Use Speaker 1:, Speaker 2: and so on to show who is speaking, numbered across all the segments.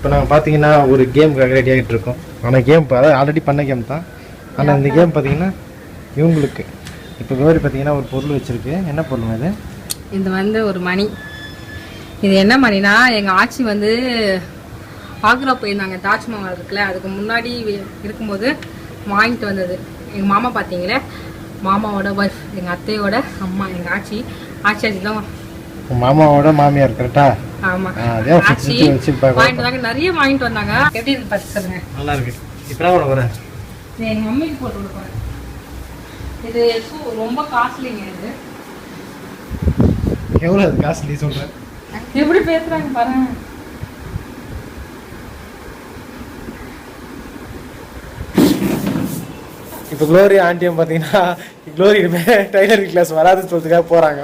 Speaker 1: இப்போ நாங்கள் பார்த்தீங்கன்னா ஒரு கேமுக்காக ரெடி ஆகிட்டு இருக்கோம். ஆனால் கேம் அதாவது ஆல்ரெடி பண்ண கேம் தான். ஆனால் இந்த கேம் பார்த்தீங்கன்னா இவங்களுக்கு இப்போ கௌரி பார்த்தீங்கன்னா ஒரு பொருள் வச்சுருக்கு. என்ன பொருள் இது?
Speaker 2: இது வந்து ஒரு மணி. இது என்ன மணினா எங்கள் ஆட்சி வந்து ஆக்ரா போயிருந்தாங்க. தாஜ்மஹால் இருக்குல்ல, அதுக்கு முன்னாடி இருக்கும்போது வாங்கிட்டு வந்தது. எங்கள் மாமா பார்த்தீங்களே, மாமாவோட ஒய்ஃப், எங்கள் அத்தையோட அம்மா, எங்கள் ஆட்சி தான்
Speaker 1: மாமாவோட மாமியார். கரெக்டா?
Speaker 2: ஆமா. நிறைய வாங்கிட்டு வந்தாங்க. எப்படி இருக்கு பார்த்து சொல்லுங்க. நல்லா இருக்கு.
Speaker 1: இப்பதான் கூட வரேன்.
Speaker 2: எங்க மம்மிக்கு போட்டு கொடுப்பேன். இது ரொம்ப காஸ்ட்லிங்க. இது
Speaker 1: எவ்வளவு அது காஸ்ட்லி சொல்றேன்?
Speaker 2: எப்படி பேசுறாங்க பாருங்க.
Speaker 1: இப்போ க்ளோரி ஆண்டியும் பார்த்தீங்கன்னா க்ளோரி டைலரிங் கிளாஸ் வராதுன்னு சொல்றதுக்காக போறாங்க.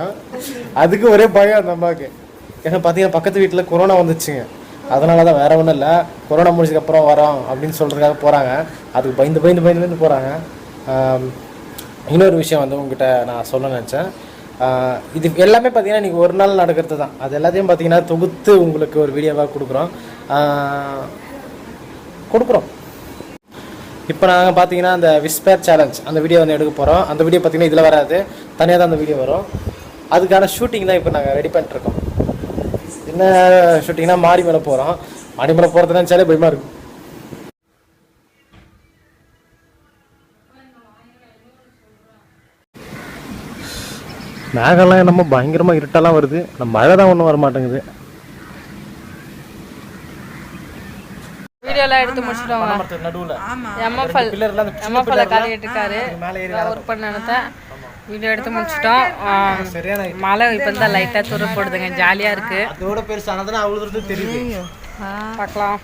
Speaker 1: அதுக்கு ஒரே பயம் அந்த அம்மாவுக்கு. ஏன்னா பார்த்தீங்கன்னா பக்கத்து வீட்டில் கொரோனா வந்துச்சுங்க. அதனால தான், வேற ஒன்றும் இல்லை. கொரோனா முடிச்சதுக்கப்புறம் வரோம் அப்படின்னு சொல்கிறதுக்காக போகிறாங்க. அதுக்கு பயந்து போகிறாங்க. இன்னொரு விஷயம் வந்து உங்ககிட்ட நான் சொல்ல நினச்சேன். இது எல்லாமே பார்த்தீங்கன்னா இன்றைக்கி ஒரு நாள் நடக்கிறது தான். அது எல்லாத்தையும் பார்த்தீங்கன்னா தொகுத்து உங்களுக்கு ஒரு வீடியோவாக கொடுக்குறோம். இப்போ நாங்கள் பார்த்தீங்கன்னா அந்த விஸ்பேர் சேலஞ்ச் அந்த வீடியோ வந்து எடுக்க போகிறோம். அந்த வீடியோ பார்த்தீங்கன்னா இதில் வராது, தனியாக தான் அந்த வீடியோ வரும். அதுக்கான ஷூட்டிங் தான் இப்போ நாங்கள் ரெடி பண்ணிட்டுருக்கோம். என்ன ஷூட்டிங்னா மாடி மேலே போகிறோம். மாடி மேலே போகிறதுனா நினச்சாலே பயமாக இருக்கும். மேகம்லாம் என்னமோ பயங்கரமாக இருட்டெல்லாம் வருது. நம்ம மழை தான் ஒன்றும் வர மாட்டேங்குது.
Speaker 2: வீடியோலாம் எடுத்து முடிச்சிட்டோம்.
Speaker 1: நடுவில்
Speaker 2: எம்எஃப்எல் காலிட்டு இருக்காரு. ஒர்க் பண்ண வீடியோ எடுத்து முடிச்சிட்டோம். மழை இப்போ தான் லைட்டாக தூர போடுதுங்க. ஜாலியாக இருக்குது.
Speaker 1: அதோட பெருசானதுன்னா அவ்வளோ தூரத்துக்கு தெரியுது.
Speaker 2: பார்க்கலாம்.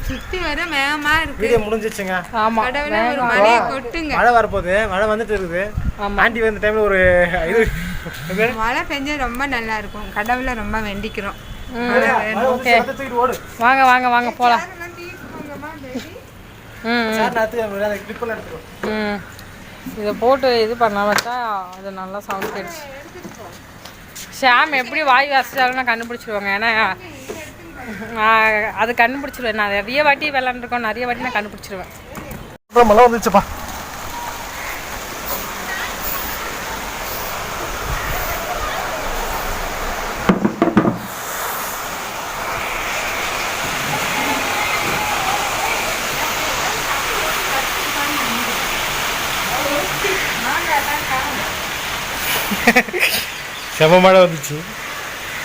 Speaker 3: சுத்தி வர மேகமா இருக்கு.
Speaker 1: வீடியோ முடிஞ்சிச்சுங்க.
Speaker 2: ஆமா,
Speaker 3: ஒரு மழையை கொட்டுங்க.
Speaker 1: மழை வரப்போகுது. மழை வந்துட்டு இருக்குது. ஆண்டி வந்த டைம்ல ஒரு இது
Speaker 3: மழை பெஞ்சா ரொம்ப நல்லா இருக்கும். கடவுளை ரொம்ப வேண்டிக்கிறோம்.
Speaker 2: ஓகே, வாங்க வாங்க வாங்க போலாம். இதை போட்டு இது பண்ண வச்சா அது நல்லா சவுண்ட் கேட்டுச்சு. ஷாம் எப்படி வாய் வாசிச்சாலும் நான் கண்டுபிடிச்சிடுவாங்க. ஏன்னா அது கண்டுபிடிச்சிடுவேன். நான் நிறைய வாட்டி விளாண்டுருக்கோம். நிறைய வாட்டி நான் கண்டுபிடிச்சிடுவேன்.
Speaker 1: மழை வந்துச்சுப்பா. செம மழை வந்துச்சு.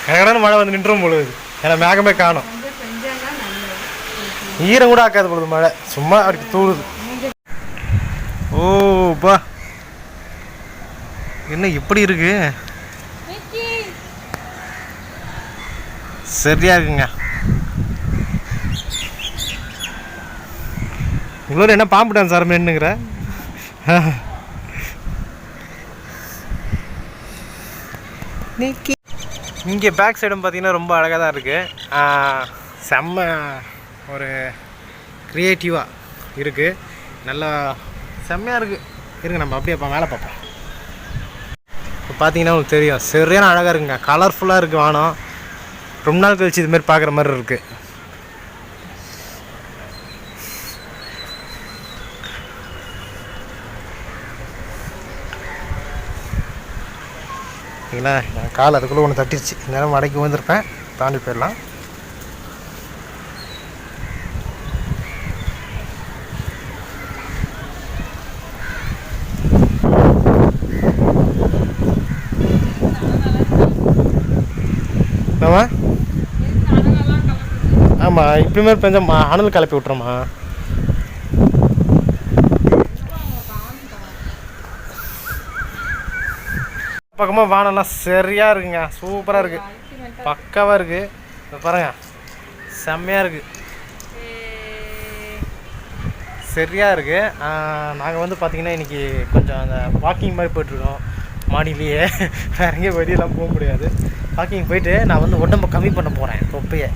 Speaker 1: கடகடன்னு மழை வந்து நின்றும் பொழுது. ஏன்னா மேகமே காணும். ஈரம் கூட ஆக்காது பொழுது மழை. சும்மா அப்படி தூளுது. ஓப்பா, என்ன இப்படி இருக்கு? சரியா இருக்குங்க. இவ்வளோ என்ன பாம்பு டான்ஸ் ஆரம்பின்னுங்கிற? இங்கே பேக் சைடும் பார்த்தீங்கன்னா ரொம்ப அழகாக தான் இருக்குது. செம்ம ஒரு க்ரியேட்டிவாக இருக்குது. நல்லா செம்மையாக இருக்குது. இருங்க நம்ம அப்படியே மேலே பார்ப்போம். இப்போ பார்த்தீங்கன்னா உங்களுக்கு தெரியும், சரியான அழகாக இருக்குங்க. கலர்ஃபுல்லாக இருக்குது வானம். ரொம்ப நாள் கழிச்சு இதுமாரி பார்க்குற மாதிரி இருக்குது. சரிங்களா? நான் கால் அதுக்குள்ளே ஒன்று தட்டிடுச்சு. நேரம் மடக்கி வந்திருப்பேன். தாண்டி போயிடலாம். ஆமாம் ஆமாம், இப்பயுமே பெஞ்ச அனல் கிளப்பி விட்றோமா? பக்கமாக வானம்லாம் சரியாக இருக்குங்க. சூப்பராக இருக்குது. பக்காவாக இருக்குது. பாருங்க, செம்மையாக இருக்குது. சரியாக இருக்குது. நாங்கள் வந்து பார்த்திங்கன்னா இன்றைக்கி கொஞ்சம் அந்த வாக்கிங் மாதிரி போய்ட்டுருக்கோம் மாடியிலேயே. வேறு எங்கேயும் வெளியெல்லாம் போக முடியாது. வாக்கிங் போயிட்டு நான் வந்து உடம்பை கம்மி பண்ண போகிறேன். தொப்பையை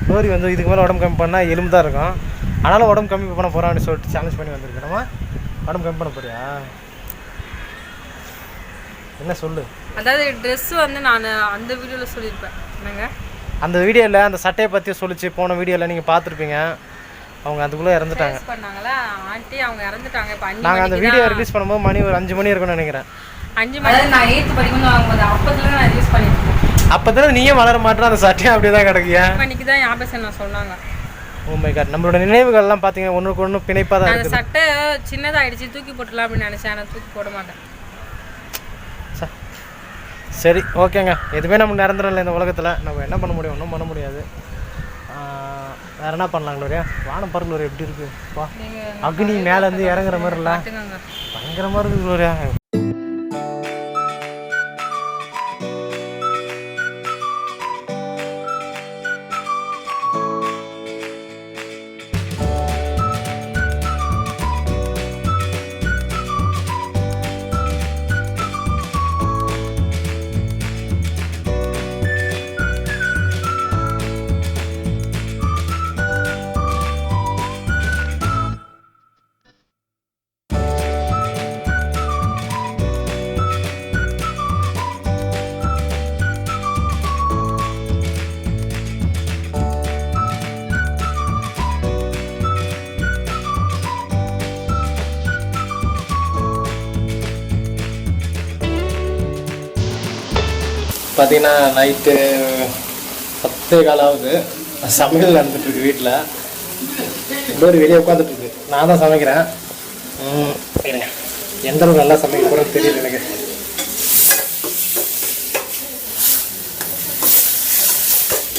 Speaker 1: கோரி வந்து இதுக்கு மேலே உடம்பு கம்மி பண்ணால் எலும்பு தான் இருக்கும். ஆனாலும் உடம்பு கம்மி பண்ண போகிறான்னு சொல்லிட்டு சேலஞ்ச் பண்ணி வந்திருக்கேன். நம்ம உடம்பு கம்மி பண்ண போறியா? என்ன சொல்லு.
Speaker 2: அதாவது ட்ரெஸ் வந்து நான் அந்த வீடியோவில் சொல்லியிருப்பேன் என்னங்க,
Speaker 1: அந்த வீடியோவில் அந்த சட்டையை பற்றி சொல்லிச்சு. போன வீடியோவில் நீங்கள் பார்த்துருப்பீங்க. அவங்க அதுக்குள்ளே இறந்துட்டாங்க
Speaker 2: பண்ணாங்களா ஆண்டி, அவங்க இறந்துட்டாங்க. இப்போ
Speaker 1: நாங்கள் அந்த வீடியோ ரிலீஸ் பண்ணும்போது மணி ஒரு 5 மணி இருக்கும்னு நினைக்கிறேன்.
Speaker 2: 5 மணி நான் 8th படிக்கணும் ஆகும்போது அப்போதுல நான் ரிலீஸ் பண்ணியிருக்கேன்.
Speaker 1: அப்போ தானே நீயே வளர மாட்டேன், அந்த சட்டையும் அப்படியே தான் கிடக்கியா?
Speaker 2: மணிக்கு தான் ஞாபகம் நான் சொன்னாங்க.
Speaker 1: ஓ மை காட், நம்மளோட நினைவுகள்லாம் பார்த்தீங்கன்னா ஒன்றுக்கு ஒன்று பிணைப்பாக தான் இருக்குது.
Speaker 2: அந்த சட்டை சின்னதாகிடுச்சு, தூக்கி போட்டுலாம் அப்படின்னு நினச்சேன். நான் தூக்கி போட மாட்டேன்.
Speaker 1: சரி ஓகேங்க. எதுவுமே நம்ம நிரந்தரம் இல்லை இந்த உலகத்தில். நம்ம என்ன பண்ண முடியும்? ஒன்றும் பண்ண முடியாது. வேறு என்ன பண்ணலாம் குளோரியா? வானம் பாரு குளோரியா எப்படி இருக்குது. வா, அக்னி மேலேருந்து இறங்குற மாதிரி இல்லை, பயங்கரமாக இருக்குது குளோரியா. பார்த்தீங்கன்னா நைட்டு 10:15 ஆகுது. சமையல் நடந்துட்டுருக்கு வீட்டில். இன்னொரு வெளியே உட்காந்துட்ருக்கு. நான் தான் சமைக்கிறேன். எந்த அளவுக்கு நல்லா சமைக்க போகிறேன்னு தெரியல எனக்கு.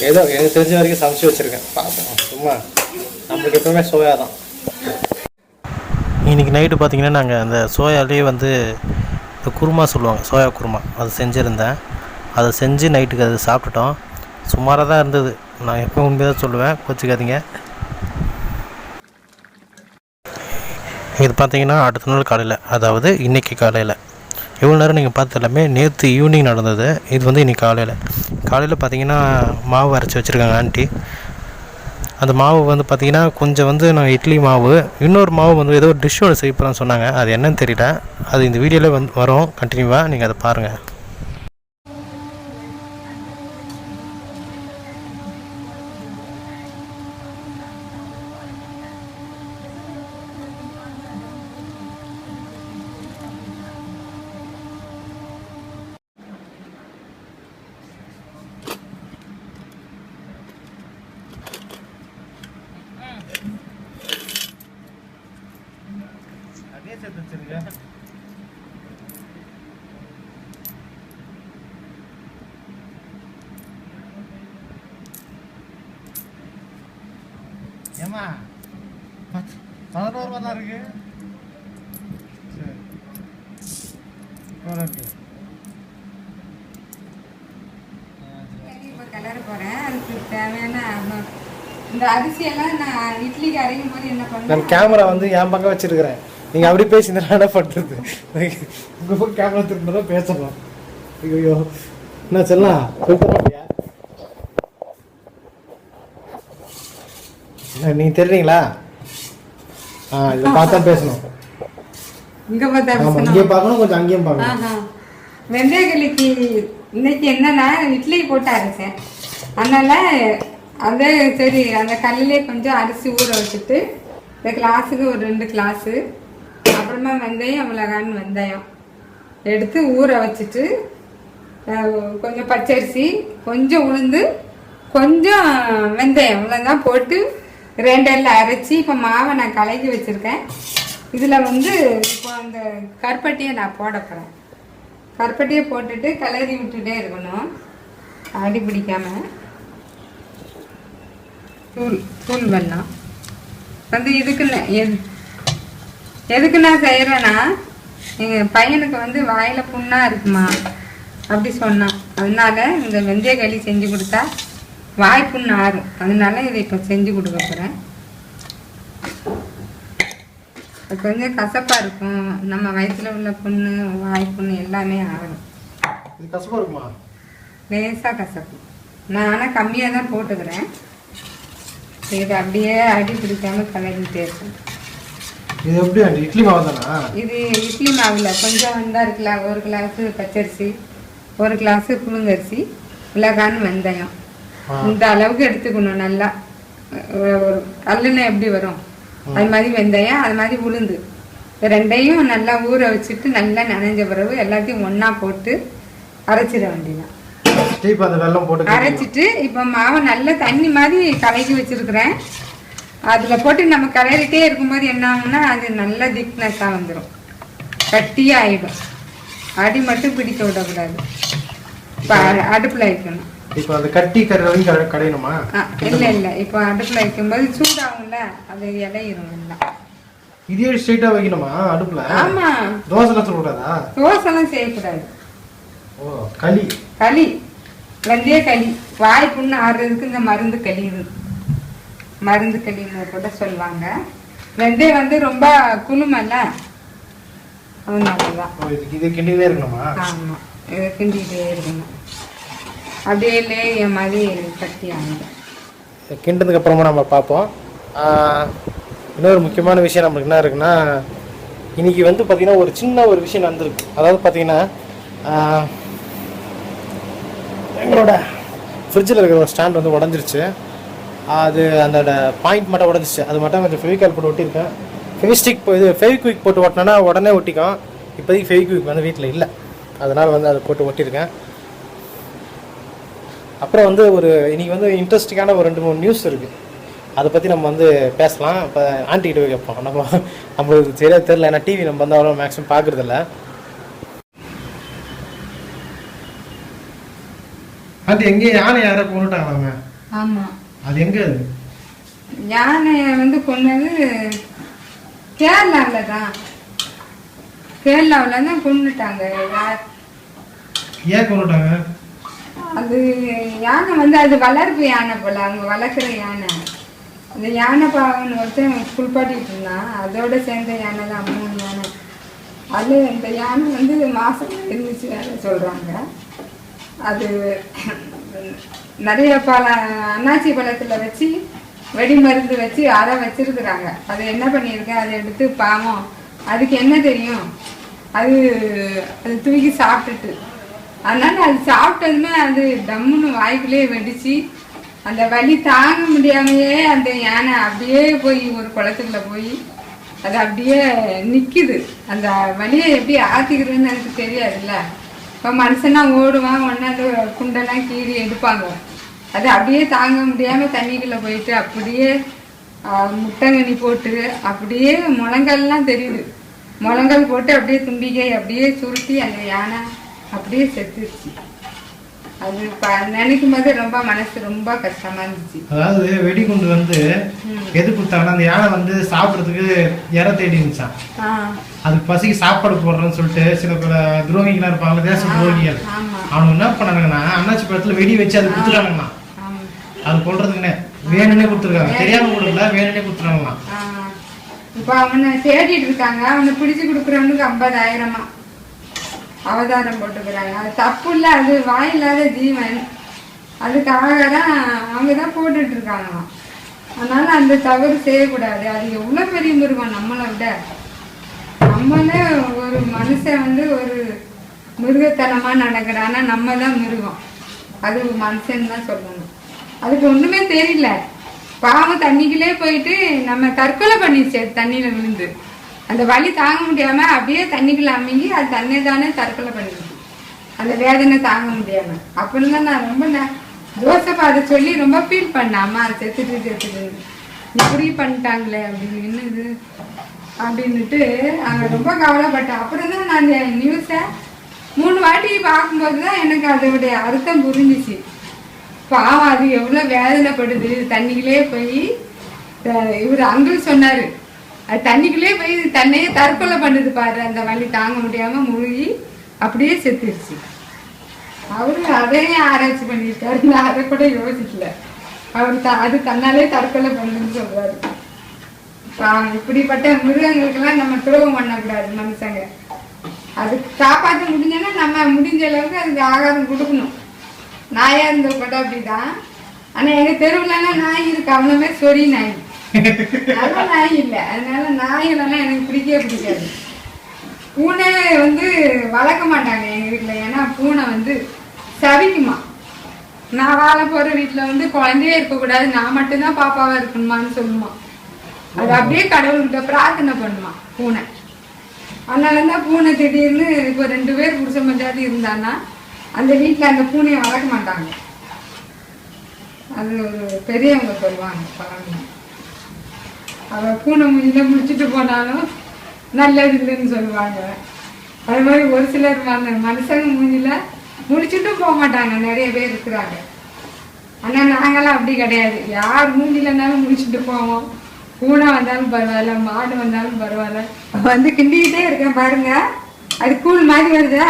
Speaker 1: ஏதோ எனக்கு தெரிஞ்ச வரைக்கும் சமைச்சு வச்சுருக்கேன். பார்ப்போம். சும்மா நம்மளுக்கு எப்பவுமே சோயா தான். இன்றைக்கி நைட்டு பார்த்திங்கன்னா நாங்கள் அந்த சோயாலேயே வந்து இந்த குருமா சொல்லுவாங்க, சோயா குருமா, அது செஞ்சுருந்தேன். அதை செஞ்சு நைட்டுக்கு அது சாப்பிட்டுட்டோம். சுமாராக தான் இருந்தது. நான் எப்போ உண்மையாக தான் சொல்லுவேன், கோச்சிக்காதீங்க. இது பார்த்தீங்கன்னா அடுத்த நாள் காலையில், அதாவது இன்றைக்கி காலையில். இவ்வளோ நேரம் நீங்கள் பார்த்து எல்லாமே நேற்று ஈவினிங் நடந்தது. இது வந்து இன்றைக்கி காலையில் பார்த்தீங்கன்னா மாவு அரைச்சி வச்சுருக்காங்க ஆண்டி. அந்த மாவு வந்து பார்த்திங்கன்னா கொஞ்சம் வந்து நான் இட்லி மாவு, இன்னொரு மாவு வந்து ஏதோ ஒரு டிஷ்ஷோட செய்ய போகிறேன்னு சொன்னாங்க. அது என்னன்னு தெரியல. அது இந்த வீடியோவில் வந்து வரும் கண்டினியூவாக, நீங்கள் அதை பாருங்கள். ஏமா 11 ரூபா தான் இருக்கு.
Speaker 3: கிளற போறேன். அதுக்கு தேவையான இந்த அரிசியெல்லாம் நான் இட்லிக்கு அரைக்கும் போது என்ன பண்ணுவேன்,
Speaker 1: நான் கேமரா வந்து என் பக்கம் வச்சிருக்கிறேன். நீங்கள் அப்படி பேசி என்ன பண்ணுறது? உங்கள் பக்கம் கேமரா திரும்பிதான் பேசணும். ஐயோ என்ன சொல்லலாம், சொல்லியா? நீங்கள் தெரியுங்களா? இதை பார்த்தா பேசணும்.
Speaker 3: இங்கே பார்த்தா
Speaker 1: இங்கே பார்க்கணும், கொஞ்சம் அங்கேயும் பார்க்கணும்.
Speaker 3: வெந்தயக்களிக்கு இன்னைக்கு என்னன்னா இட்லி போட்டு அரைச்சேன். அதனால அதே சரி அந்த கல்லிலே கொஞ்சம் அரிசி ஊற வச்சுட்டு இந்த கிளாஸுக்கு ஒரு 2 கிளாஸு, அப்புறமா வெந்தயம் அவ்வளோகான்னு வெந்தயம் எடுத்து ஊற வச்சுட்டு கொஞ்சம் பச்சரிசி, கொஞ்சம் உளுந்து, கொஞ்சம் வெந்தயம் இவ்வளோதான் போட்டு கிரைண்டரில் அரைச்சி இப்போ மாவை நான் கலக்கி வச்சுருக்கேன். இதில் வந்து இப்போ அந்த கருப்பட்டியை நான் போட போகிறேன். கருப்பட்டியை போட்டுட்டு கிளறி விட்டுட்டே இருக்கணும், அடி பிடிக்காமல். தூள் வெல்லம் வந்து எதுக்கு நான் செய்கிறேன்னா, எங்கள் பையனுக்கு வந்து வாயில் புண்ணாக இருக்குமா அப்படி சொன்னான். அதனால இந்த வெந்தய களி செஞ்சு கொடுத்தா வாய் புண்ணு ஆறும். அதனால இதை இப்போ செஞ்சு கொடுக்க போகிறேன். கொஞ்சம் கசப்பாக இருக்கும். நம்ம வயிற்றுல உள்ள புண்ணு வாய் புண்ணு எல்லாமே ஆகணும்.
Speaker 1: இது கசப்பாக இருக்குமா?
Speaker 3: லேசாக கசப்பு. நான் ஆனால் கம்மியாக தான் போட்டுக்கிறேன். இது அப்படியே அடி பிடிக்காமல் கலரிட்டே இருக்கும்.
Speaker 1: இது எப்படி ஆண்டி? இட்லி மாவு தானா? இது
Speaker 3: இட்லி மாவில் கொஞ்சம் வந்தால் இருக்குல்ல, 1 கிளாஸு பச்சரிசி, 1 கிளாஸு புழுங்கரிசி, மிளகான், வெந்தயம் இந்த அளவுக்கு எடுத்துக்கணும். நல்லா ஒரு கல்லுன்னா எப்படி வரும் அது மாதிரி வெந்தயம், அது மாதிரி உளுந்து, ரெண்டையும் நல்லா ஊற வச்சுட்டு நல்லா நனைஞ்ச பிறகு எல்லாத்தையும் ஒன்றா போட்டு அரைச்சிட வேண்டியதான். அரைச்சிட்டு இப்போ மாவை நல்லா தண்ணி மாதிரி கலக்கி வச்சிருக்கிறேன். அதில் போட்டு நம்ம கலரிட்டே இருக்கும்போது என்ன ஆகும்னா அது நல்ல திக்னஸாக வந்துடும், கட்டியாக ஆகிடும். அடி மட்டும் பிடிக்க விடக்கூடாது. இப்போ அடுப்பில் வைக்கணும்.
Speaker 1: இப்போ அந்த கட்டி கரையும் கடையணுமா?
Speaker 3: இல்லை இப்போ அடுப்பில் வைக்கும்போது சூடாகும்ல, அது இலையிடும் எல்லாம்.
Speaker 1: இதே ஸ்ட்ரைட்டா வைக்கணுமா அடுப்புல?
Speaker 3: ஆமா.
Speaker 1: தோசைலாம் சொல்லக்கூடாதா?
Speaker 3: தோசைலாம் செய்யக்கூடாது.
Speaker 1: ஓ, களி
Speaker 3: களி வெந்தய களி. வாய் புண்ணு ஆடுறதுக்கு இந்த மருந்து களி இருக்கு. மருந்து களின்னு கூட சொல்லுவாங்க. வெந்தயம் வந்து ரொம்ப குளுமல்ல, அதனாலதான்.
Speaker 1: இது கிண்டிகிட்டே இருக்கணுமா?
Speaker 3: ஆமா, இதை கிண்டிகிட்டே இருக்கணும். அப்படியே லேய மாதிரி கட்டி ஆகிடும்.
Speaker 1: கிண்டதுக்கு அப்புறமா நம்ம பார்ப்போம். இன்னொரு முக்கியமான விஷயம் நம்மளுக்கு என்ன இருக்குன்னா, இன்னைக்கு வந்து பார்த்தீங்கன்னா ஒரு சின்ன ஒரு விஷயம் நடந்திருக்கு. அதாவது பார்த்தீங்கன்னா எங்களோட ஃப்ரிட்ஜில் இருக்கிற ஒரு ஸ்டாண்ட் வந்து உடஞ்சிருச்சு. அது அந்த பாயிண்ட் மட்டும் உடஞ்சிச்சு. அது மட்டும் கொஞ்சம் ஃபெவிகால் போட்டு ஒட்டியிருக்கேன். ஃபெவிஸ்டிக் இது ஃபெவிக்விக் போட்டு ஒட்டினா உடனே ஒட்டிக்கும். இப்போதைக்கு ஃபெவிக்விக் வந்து வீட்டில் இல்லை, அதனால் வந்து அதை போட்டு ஒட்டியிருக்கேன். அப்புறம் வந்து இன்றைக்கி வந்து இன்ட்ரெஸ்டிங்கான ஒரு 2-3 நியூஸ் இருக்குது. அதை பற்றி நம்ம வந்து பேசலாம். இப்போ ஆண்டிகிட்ட போய் கேட்போம். நம்மளுக்கு சரியாக தெரியல, ஏன்னா டிவி நம்ம வந்து அவ்வளோ மேக்ஸிமம் பார்க்குறதில்ல. அது எங்கே யானை யாரை கொண்டுட்டாங்களாங்க?
Speaker 3: ஆமாம்.
Speaker 1: அது எங்கே? அது
Speaker 3: யானையை வந்து கொண்டது கேரளாவில் தான். கேரளாவில் தான் கொண்டுட்டாங்க.
Speaker 1: ஏன் கொண்டுட்டாங்க?
Speaker 3: அது யானை வந்து அது வளர்ப்பு யானை போல, அவங்க வளர்க்குற யானை. அந்த யானை பாவன்னு ஒருத்தன் குளிப்பாட்டிட்டு இருந்தான். அதோட சேர்ந்த யானை தான் 3 யானை. அது இந்த யானை வந்து மாசம் இருந்துச்சு வேலை சொல்கிறாங்க. அது நிறைய அன்னாச்சி பழத்தில் வச்சு வெடி மருந்து வச்சு அதை வச்சிருக்கிறாங்க. அதை என்ன பண்ணியிருக்கேன், அதை எடுத்து பாவம் அதுக்கு என்ன தெரியும், அது தூக்கி சாப்பிட்டுட்டு, அதனால அது சாப்பிட்டதுமே அது டம்முன்னு வாய்க்குள்ளேயே வெடிச்சு அந்த வலி தாங்க முடியாமையே அந்த யானை அப்படியே போய் ஒரு குளத்துக்குள்ள போய் அது அப்படியே நிற்கிது. அந்த வலியை எப்படி ஆற்றிக்கிறதுன்னு எனக்கு தெரியாதுல்ல. இப்போ மனுஷனா ஓடுவான், ஒன்று அந்த குண்டெல்லாம் கீறி எடுப்பாங்க. அது அப்படியே தாங்க முடியாமல் தண்ணிக்குள்ளே போயிட்டு அப்படியே முட்டைங்கனி போட்டு அப்படியே முழங்கல்லாம் தெரியுது. முழங்கல் போட்டு அப்படியே தும்பிக்கை அப்படியே சுருட்டி அந்த யானை அப்படியே செத்துருச்சு. அது நினைக்கும் போது ரொம்ப மனசு ரொம்ப கஷ்டமா இருந்துச்சு.
Speaker 1: அதாவது வெடிகுண்டு வந்து எது கொடுத்தாங்கன்னா அந்த யானை வந்து சாப்பிட்றதுக்கு இற தேடி இருந்துச்சான். அது பசிக்கு சாப்பாடு போடுறேன்னு சொல்லிட்டு சில பல துரோகிகளா இருப்பாங்க, தேச துரோகிகள். அவனுக்கு என்ன பண்ணாங்கன்னா அண்ணாச்சி பழத்துல வெடி வச்சு அது கொடுத்துட்டாங்கண்ணா. அது கொள்றதுக்குன்னே வேணுன்னே கொடுத்துருக்காங்க, தெரியாம கொடுக்கல, வேணுன்னே கொடுத்துருவாங்களாம்.
Speaker 3: இப்ப அவனை தேடிட்டு இருக்காங்க. அவனை பிடிச்சு கொடுக்குறவனுக்கு 50,000 அவதாரம் போட்டுக்கிறாங்க. அது தப்பு இல்லை, அது வாயில்லாத ஜீவன். அதுக்காக தான் அவங்க தான் போட்டுட்டு இருக்காங்களாம். அதனால அந்த தவறு செய்யக்கூடாது. அது எவ்வளோ பெரிய மிருகம் நம்மளை விட. நம்மளே ஒரு மனுஷன் வந்து ஒரு மிருகத்தனமாக நடக்கிறான்னா நம்ம தான் மிருகம், அது மனுஷன் தான் சொல்லணும். அதுக்கு ஒன்றுமே தெரியல. பாவம் தண்ணிக்குள்ளே போயிட்டு நம்ம தற்கொலை பண்ணிடுச்சு. தண்ணியில் விழுந்து அந்த வலி தாங்க முடியாமல் அப்படியே தண்ணிக்குள்ள அமுங்கி அது தன்னை தானே தற்கொலை பண்ணிடுச்சு, அந்த வேதனை தாங்க முடியாமல். அப்படின்னு தான் நான் ரொம்ப ஜோசப் அதை சொல்லி ரொம்ப ஃபீல் பண்ணேன். அம்மா செத்துட்டு இப்படி பண்ணிட்டாங்களே அப்படின்னு, என்னது அப்படின்னுட்டு அங்கே ரொம்ப கவலைப்பட்டேன். அப்புறம் தான் நான் அந்த நியூஸை 3 வாட்டி பார்க்கும்போது தான் எனக்கு அதோடைய அர்த்தம் புரிஞ்சிச்சு. பாவம் அது எவ்வளோ வேதனைப்படுது. தண்ணிக்குள்ளே போய் இவர் அங்கிள் சொன்னார், அது தண்ணிக்குள்ளே போய் தன்னையே தற்கொலை பண்ணுது பாரு, அந்த வலி தாங்க முடியாமல் முழுகி அப்படியே செத்துருச்சு. அவரு அதையும் ஆராய்ச்சி பண்ணியிருக்காரு. நான் அதை கூட யோசிக்கல. அவர் அது தன்னாலே தற்கொலை பண்ணுன்னு சொல்றாரு. இப்படிப்பட்ட மிருகங்களுக்கெல்லாம் நம்ம துரோகம் பண்ணக்கூடாது மனுஷங்க. அதுக்கு காப்பாற்ற முடிஞ்சோன்னா நம்ம முடிஞ்ச அளவுக்கு அதுக்கு ஆகாரம் கொடுக்கணும். நாயா இருந்த கூட அப்படிதான். ஆனா எங்க தெருவுலலாம் நாய் இருக்கு, அவனுமே சொறி நாய், நல்ல நாய் இல்லை. அதனால நாய்களெல்லாம் எனக்கு பிடிக்கவே பிடிக்காது. பூனை வந்து வளர்க்க மாட்டாங்க எங்க வீட்டுல. ஏன்னா பூனை வந்து சவிக்குமா. நான் வாழ போற வீட்டுல வந்து குழந்தையே இருக்கக்கூடாது, நான் மட்டும்தான் பாப்பாவா இருக்கணுமான்னு சொல்லுமா. அது அப்படியே கடவுள்கிட்ட பிரார்த்தனை பண்ணுமா பூனை. அதனாலதான் பூனை திடீர்னு இப்போ 2 பேர் புருஷ மஞ்சாதி இருந்தான்னா அந்த வீட்டுல அந்த பூனையை வளர்க்க மாட்டாங்க. அது ஒரு பெரியவங்க சொல்லுவாங்க பழங்க. அவ பூனை முடிஞ்சில முடிச்சுட்டு போனாலும் நல்லது இல்லைன்னு சொல்லுவாங்க. அது மாதிரி ஒரு சிலர் மனுஷங்க மூஞ்சில முடிச்சுட்டும் போக மாட்டாங்க, நிறைய பேர் இருக்கிறாங்க. ஆனா நாங்களாம் அப்படி கிடையாது. யார் மூஞ்சிலனாலும் முடிச்சுட்டு போவோம். பூனை வந்தாலும் பரவாயில்ல, மாடு வந்தாலும் பரவாயில்ல. வந்து கிண்டிக்கிட்டே இருக்கேன் பாருங்க. அது கூழ் மாதிரி வருதா,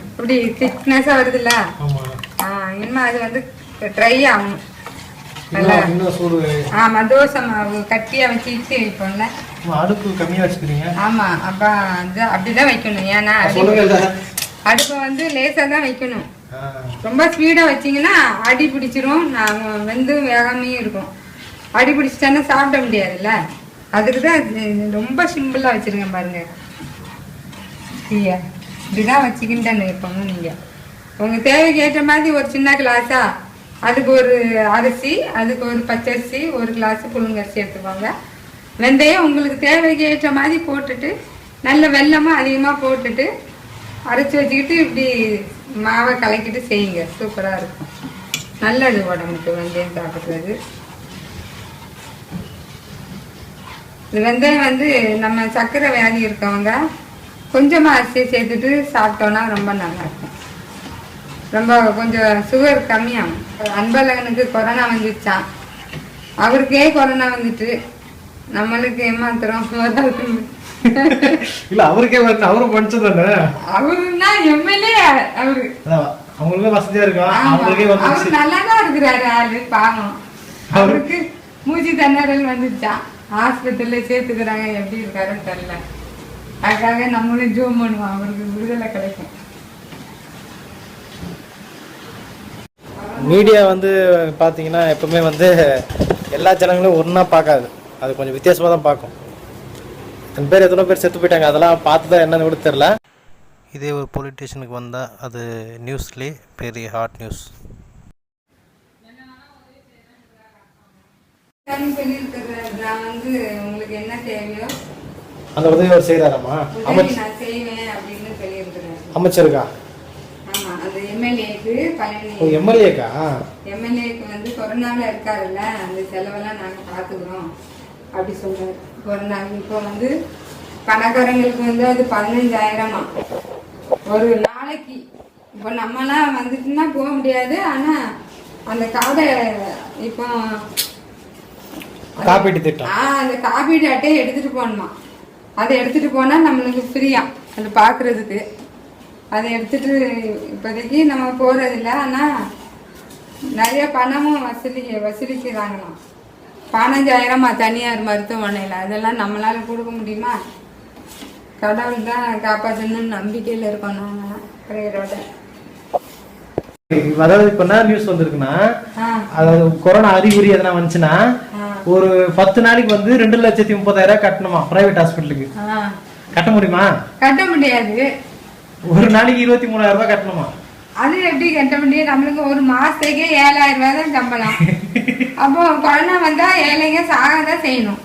Speaker 3: அப்படி திக்னஸா வருதுல்ல. இனிமே அது வந்து ட்ரை ஆகணும் நல்லா. ஆமா, தோசை மாவு கட்டியா வச்சு இட்லி வைப்போம்ல,
Speaker 1: அடுப்பு கம்மியா வச்சுக்கிறீங்க.
Speaker 3: ஆமா, அப்ப அப்படிதான் வைக்கணும். ஏன்னா அடுப்பை வந்து லேசா தான் வைக்கணும். ரொம்ப ஸ்பீடா வச்சீங்கன்னா அடி பிடிச்சிரும். நாங்கள் வெந்து வேகாமையும் இருக்கும். அடி பிடிச்சிட்டானா சாப்பிட முடியாதுல்ல. அதுக்கு தான் ரொம்ப சிம்பிளா வச்சிருங்க பாருங்க. ஐயா இப்படிதான் வச்சுக்கிட்டேன்னு வைப்போங்க. நீங்க உங்க தேவைக்கு ஏற்ற மாதிரி ஒரு சின்ன கிளாஸா அதுக்கு ஒரு அரிசி, அதுக்கு ஒரு பச்சரிசி, ஒரு கிளாஸ் புழுங்கரிசி எடுத்துக்கோங்க. வெந்தயம் உங்களுக்கு தேவைக்கு ஏற்ற மாதிரி போட்டுட்டு, நல்ல வெல்லமும் அதிகமாக போட்டுட்டு அரைச்சி வச்சுக்கிட்டு இப்படி மாவை கலக்கிட்டு செய்யுங்க. சூப்பராக இருக்கும். நல்லது உடம்புக்கு வெந்தயம் சாப்பிட்றது. இந்த வெந்தயம் வந்து நம்ம சர்க்கரை வியாதி இருக்கவங்க கொஞ்சமாக அரிசி சேர்த்துட்டு சாப்பிட்டோன்னா ரொம்ப நல்லா இருக்கும். ரொம்ப கொஞ்சம் சுகர் கம்மியாகும். அன்பழகனுக்கு கொரோனா வந்துச்சான். அவருக்கே கொரோனா வந்துட்டு நம்மளுக்கு ஏமாத்திரம்
Speaker 1: இல்ல அவருக்கே வந்து அவரும் படிச்சதானே.
Speaker 3: அவருன்னா எம்எல்ஏ. அவரு
Speaker 1: அவங்களுக்கு வசதியா இருக்கும்.
Speaker 3: அவரு நல்லாதான் இருக்கிறாரு. ஆளு பாவம். அவருக்கு மூச்சு திணறல் வந்துச்சான். ஆஸ்பத்திரியில சேர்த்துக்கிறாங்க. எப்படி இருக்காருன்னு தெரியல. அதுக்காக நம்மளும் ஜூம் பண்ணுவோம், அவருக்கு விடுதலை கிடைக்கும்.
Speaker 1: மீடியா வந்து பார்த்தீங்கன்னா எப்பவுமே வந்து எல்லா ஜனங்களும் ஒன்றா பார்க்காது. அது கொஞ்சம் வித்தியாசமாக தான் பார்க்கும். எத்தனை பேர் செத்து போயிட்டாங்க, அதெல்லாம் பார்த்து தான் என்னன்னு கூட தெரில. இதே ஒரு போலீஸ் ஸ்டேஷனுக்கு வந்தால் அது நியூஸ்லேயே பெரிய ஹாட் நியூஸ்.
Speaker 3: வந்து உங்களுக்கு என்ன தேவையோ
Speaker 1: அந்த உதவி அவர் செய்கிறாராமா?
Speaker 3: நான் செய்வேன் அப்படின்னு சொல்லியிருக்கிறேன்.
Speaker 1: அமைச்சருக்கா?
Speaker 3: ஆமா, அந்த எம்எல்ஏக்கு பழனி.
Speaker 1: எம்எல்ஏக்கா? எம்எல்ஏக்கு
Speaker 3: வந்து கொரோனாவில் இருக்காருல்ல, அந்த செலவெல்லாம் நாங்கள் பார்த்துக்கிறோம் அப்படி சொல்றாரு. கொரோனாவுக்கு இப்போ வந்து பணக்காரங்களுக்கு வந்து அது 15,000 ஒரு நாளைக்கு. இப்போ நம்மலாம் வந்துட்டுன்னா போக முடியாது. ஆனா அந்த கார்டை இப்போ
Speaker 1: காப்பீட்டு திட்டம்,
Speaker 3: அந்த காப்பீடு அட்டையை எடுத்துட்டு போகணுமா. அதை எடுத்துட்டு போனா நம்மளுக்கு ஃப்ரீயா அதை பாக்குறதுக்கு. அதை எடுத்துட்டு இப்போதைக்கு நம்ம போறதில்ல. ஆனா நிறைய பணமும் வசூலிக்கிறாங்களாம். 15,000 தனியார் மருத்துவமனையில. அதெல்லாம் நம்மளால கொடுக்க முடியுமா? கடவுள் தான் காப்பாற்றணும்னு நம்பிக்கையில இருக்கோம் நாங்க பிரேயரோட.
Speaker 1: அதாவது இப்ப என்ன நியூஸ் வந்திருக்குன்னா, அதாவது கொரோனா அறிகுறி எதனா வந்துச்சுன்னா ஒரு 10 நாளைக்கு வந்து 2,30,000 கட்டணுமா பிரைவேட் ஹாஸ்பிட்டலுக்கு. கட்ட முடியுமா? கட்ட முடியாது. ஒரு நாளைக்கு 23,000 ரூபாய் கட்டணுமா? அது எப்படி கட்ட முடியும்? நம்மளுக்கு ஒரு மாசத்துக்கே 7,000 ரூபாய் தான் சம்பளம். அப்போ கொரோனா வந்தா ஏழைங்க சாகதான் செய்யணும்.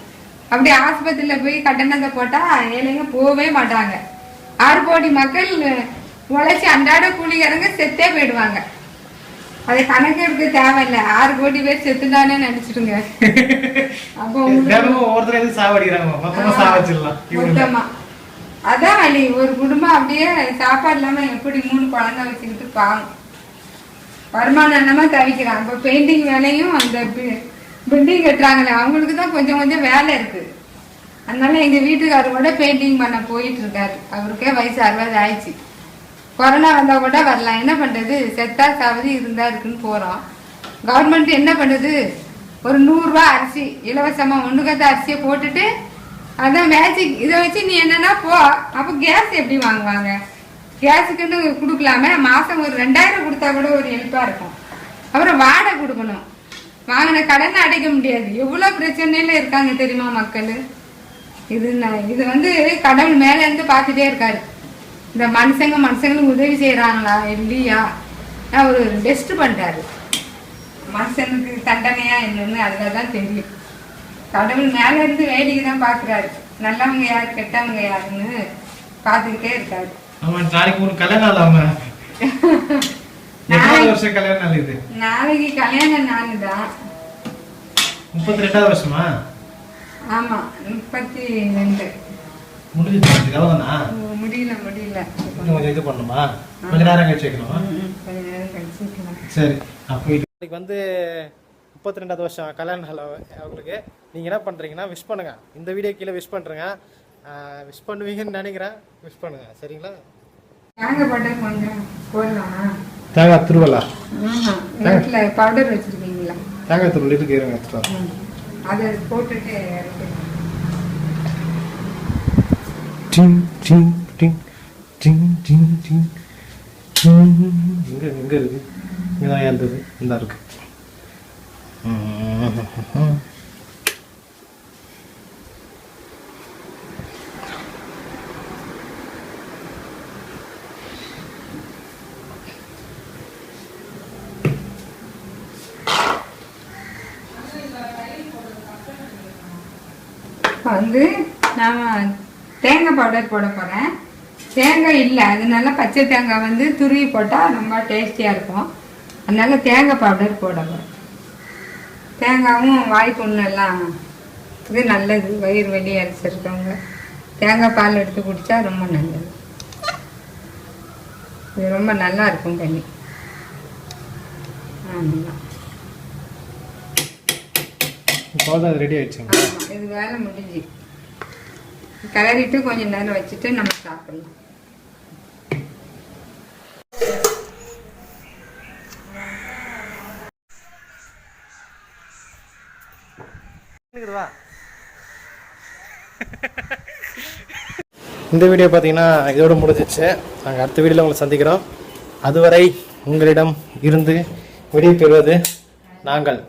Speaker 1: அப்படி ஆஸ்பத்திரியில போய் கட்டணத்தை போட்டா ஏழைங்க போகவே மாட்டாங்க. 6 கோடி மக்கள் உழைச்சி அன்றாட கூலிக்காரங்க செத்தே போயிடுவாங்க. அதை கணக்கு எடுக்க தேவையில்லை. 6 கோடி பேர் செத்துட்டானே நினைச்சிடுங்க. அப்போ மொத்தமா அதான் வழி. ஒரு குடும்பம் அப்படியே சாப்பாடு இல்லாம எப்படி 3 குழந்தை வச்சுக்கிட்டு பாவம் வருமானம் என்னமா தவிக்கிறான். இப்போ பெயிண்டிங் வேலையும் அந்த பில்டிங் கட்டுறாங்களே அவங்களுக்கு தான் கொஞ்சம் கொஞ்சம் வேலை இருக்கு. அதனால எங்க வீட்டுக்காரர் கூட பெயிண்டிங் பண்ண போயிட்டு இருக்காரு. அவருக்கே வயசு 60 ஆயிடுச்சு. கொரோனா வந்தா கூட வரலாம். என்ன பண்றது? செத்தா சாவதி இருந்தா இருக்குன்னு போறோம். கவர்மெண்ட் என்ன பண்ணுது?
Speaker 3: ஒரு 100 ரூபாய் அரிசி இலவசமா 1 கத்த அரிசியை போட்டுட்டு அதான் மேஜிக். இதை வச்சு நீ என்னன்னா போ. அப்போ கேஸ் எப்படி வாங்குவாங்க? கேஸுக்குன்னு கொடுக்கலாமே. மாசம் ஒரு 2000 கொடுத்தா கூட ஒரு ஹெல்ப்பா இருக்கும். அப்புறம் வாடகை கொடுக்கணும். வாங்கின கடனை அடைக்க முடியாது. எவ்வளவு பிரச்சனையில இருக்காங்க தெரியுமா மக்கள். இது வந்து கடவுள் மேல இருந்து பார்த்துட்டே இருக்காரு. இந்த மனுஷங்களுக்கு உதவி செய்யறாங்களா இல்லையா ஒரு டெஸ்ட் பண்றாரு. மனுஷனுக்கு தண்டனையா என்னன்னு அதுலதான் தெரியும். கடவுள் மேல இருந்து வேடிக்கை தான் பாக்குறாரு. நல்லவங்க யாரு கெட்டவங்க யாருன்னு பாத்துக்கிட்டே இருக்காரு. நாளைக்கு கல்யாண நாள் தான்.
Speaker 1: 32வது வருஷமா?
Speaker 3: ஆமா 32. முடியல.
Speaker 1: கொஞ்சம் இது பண்ணுமா? கொஞ்ச நேரம் கழிச்சு வைக்கணுமா? சரி. அப்போ இன்னைக்கு வந்து 32வது வருஷம் கல்யாண நாள் அவங்களுக்கு. நீங்கள் என்ன பண்ணுறீங்கன்னா விஷ் பண்ணுங்க. இந்த வீடியோ கீழே விஷ் பண்ணுறேங்க. விஷ் பண்ணுவீங்கன்னு நினைக்கிறேன். விஷ் பண்ணுங்க சரிங்களா?
Speaker 3: தேங்காய் பவுடர் கொஞ்சம் போடலாமா?
Speaker 1: தேங்காய் துருவலா?
Speaker 3: வீட்டில் பவுடர் வச்சுருக்கீங்களா?
Speaker 1: தேங்காய் துருவல் இருக்கு, இருங்க எடுத்துட்டு.
Speaker 3: அதை போட்டுட்டு
Speaker 1: டிங் டிங் டிங் டிங் டிங் டிங். எங்கே இருக்கு? இங்கே தான் இருந்தது. இந்த இருக்கு.
Speaker 3: வந்து நான் தேங்காய் பவுடர் போட போகிறேன். தேங்காய் இல்லை, அதனால பச்சை தேங்காய் வந்து துருவி போட்டால் ரொம்ப டேஸ்டியாக இருக்கும். அதனால தேங்காய் பவுடர் போட போகிறேன். தேங்காயும் வாய் புண்ணெல்லாம் இது நல்லது. வயிறு வலி அரிச்சிருக்கவங்க தேங்காய் பால் எடுத்து குடித்தா ரொம்ப நல்லது. இது ரொம்ப நல்லா இருக்கும் தண்ணி. ஆமாம்,
Speaker 1: ரெடி ஆயிடுச்சு.
Speaker 3: ஆமாம், இது வேலை முடிஞ்சு. கிளறிட்டு கொஞ்சம் நேரம் வச்சுட்டு நம்ம சாப்பிடலாம்.
Speaker 1: இந்த வீடியோ பார்த்தீங்கன்னா இதோட முடிஞ்சிச்சு. நாங்கள் அடுத்த வீடியோவில் உங்களை சந்திக்கிறோம். அதுவரை உங்களிடம் இருந்து விடை பெறுவது நாங்கள்.